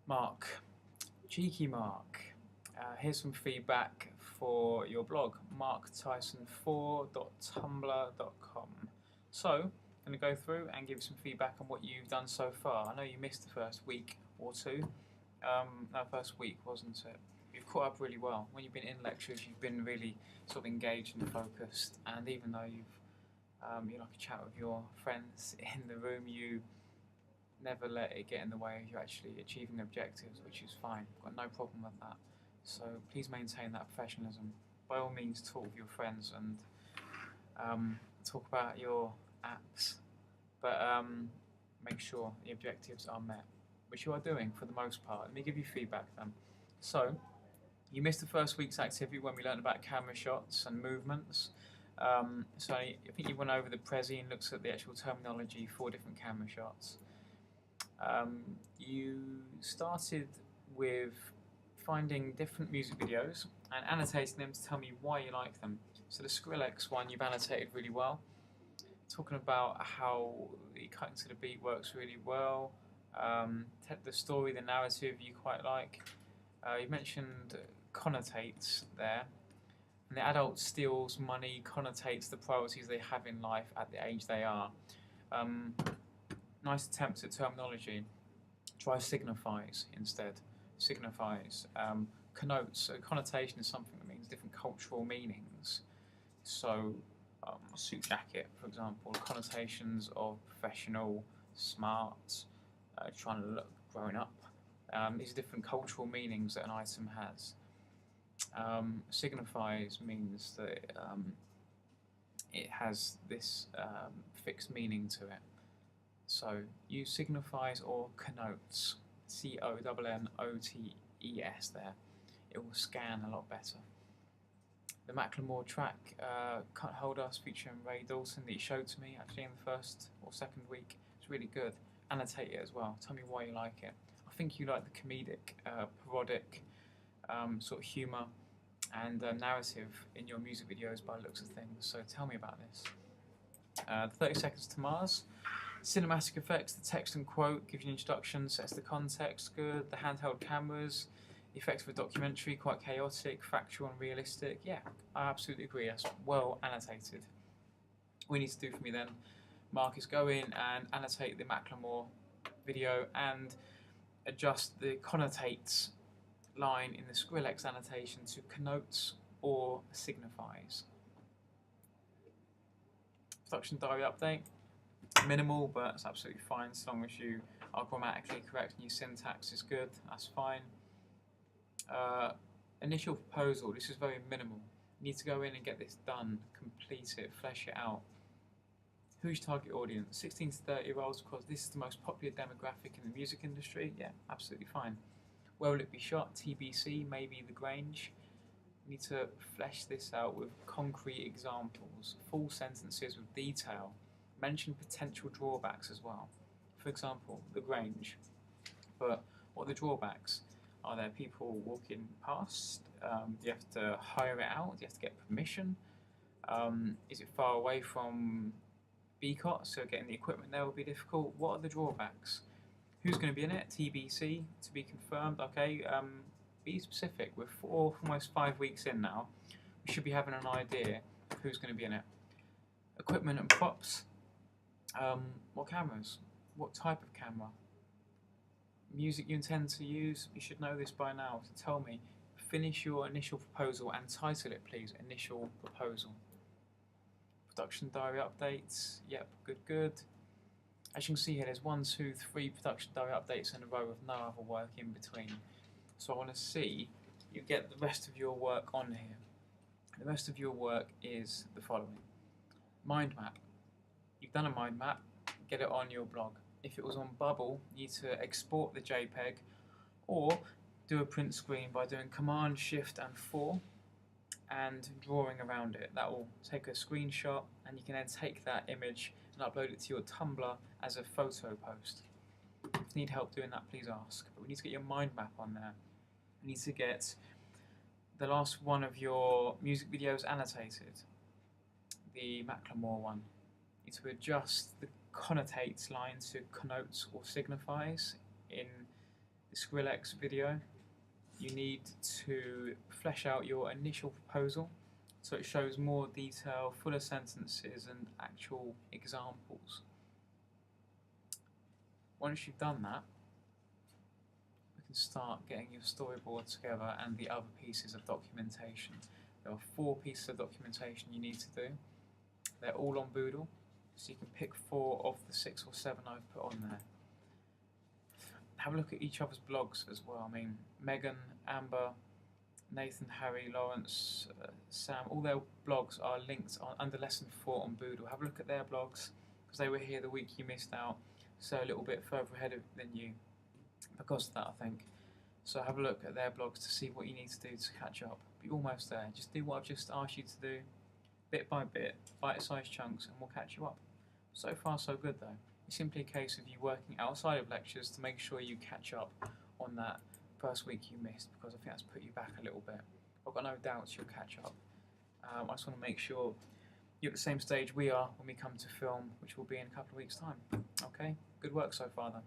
Mark, cheeky Mark, here's some feedback for your blog, marktyson4.tumblr.com. So, I'm going to go through and give you some feedback on what you've done so far. I know you missed the first week or two. No, first week, wasn't it? You've caught up really well. When you've been in lectures, you've been really sort of engaged and focused. And even though you like to chat with your friends in the room, you never let it get in the way of you actually achieving objectives, which is fine. I've got no problem with that. So please maintain that professionalism. By all means, talk with your friends and talk about your apps, but make sure the objectives are met, which you are doing for the most part. Let me give you feedback then. So, you missed the first week's activity when we learned about camera shots and movements. So I think you went over the Prezi and looks at the actual terminology for different camera shots. You started with finding different music videos and annotating them to tell me why you like them. So the Skrillex one you've annotated really well, talking about how the cutting to the beat works really well, the story, the narrative you quite like. You mentioned connotates there, and the adult steals money, connotates the priorities they have in life at the age they are. Nice attempts at terminology. Try signifies instead. Signifies. Connotes. So connotation is something that means different cultural meanings. So, a suit jacket, for example, connotations of professional, smart, trying to look grown up. These are different cultural meanings that an item has. Signifies means that it has this fixed meaning to it. So use signifies or connotes, CONNOTES there. It will scan a lot better. The Macklemore track, Can't Hold Us, featuring Ray Dalton, that you showed to me actually in the first or second week, it's really good. Annotate it as well. Tell me why you like it. I think you like the comedic, parodic sort of humour and narrative in your music videos by the looks of things. So tell me about this. 30 Seconds to Mars. Cinematic effects, the text and quote gives you an introduction, sets the context, good. The handheld cameras, the effects of a documentary, quite chaotic, factual and realistic. Yeah, I absolutely agree, that's well annotated. What you need to do for me then, Mark, is go in and annotate the Macklemore video and adjust the connotates line in the Skrillex annotation to connotes or signifies. Production diary update. Minimal, but it's absolutely fine as long as you are grammatically correct and your syntax is good, that's fine. Initial proposal, this is very minimal. You need to go in and get this done, complete it, flesh it out. Who's your target audience? 16 to 30-year-olds, because this is the most popular demographic in the music industry. Yeah, absolutely fine. Where will it be shot? TBC, maybe The Grange. You need to flesh this out with concrete examples, full sentences with detail. Mention potential drawbacks as well. For example, The Grange. But what are the drawbacks? Are there people walking past? Do you have to hire it out? Do you have to get permission? Is it far away from BCOT, so getting the equipment there will be difficult? What are the drawbacks? Who's going to be in it? TBC, to be confirmed. Okay, be specific. We're almost 5 weeks in now. We should be having an idea of who's going to be in it. Equipment and props. What cameras? What type of camera? Music you intend to use? You should know this by now, so tell me. Finish your initial proposal and title it, please. Initial proposal. Production diary updates. Yep, good. As you can see here, there's 1, 2, 3 production diary updates in a row with no other work in between. So I want to see you get the rest of your work on here. The rest of your work is the following. Mind map. You've done a mind map, get it on your blog. If it was on Bubble, you need to export the JPEG or do a print screen by doing Command, Shift and 4 and drawing around it. That will take a screenshot and you can then take that image and upload it to your Tumblr as a photo post. If you need help doing that, please ask. But we need to get your mind map on there. We need to get the last one of your music videos annotated, the Macklemore one. You need to adjust the connotates line to connotes or signifies in the Skrillex video, you need to flesh out your initial proposal so it shows more detail, fuller sentences and actual examples. Once you've done that, we can start getting your storyboard together and the other pieces of documentation. There are 4 pieces of documentation you need to do. They're all on Boodle, so you can pick 4 of the 6 or 7 I've put on there. Have a look at each other's blogs as well. I mean, Megan, Amber, Nathan, Harry, Lawrence, Sam, all their blogs are linked under lesson 4 on Boodle. Have a look at their blogs because they were here the week you missed out, so a little bit further ahead than you because of that, I think. So have a look at their blogs to see what you need to do to catch up. Be almost there. Just do what I've just asked you to do, bit by bit, bite-sized chunks, and we'll catch you up. So far, so good though. It's simply a case of you working outside of lectures to make sure you catch up on that first week you missed, because I think that's put you back a little bit. I've got no doubts you'll catch up. I just want to make sure you're at the same stage we are when we come to film, which will be in a couple of weeks' time. Okay? Good work so far then.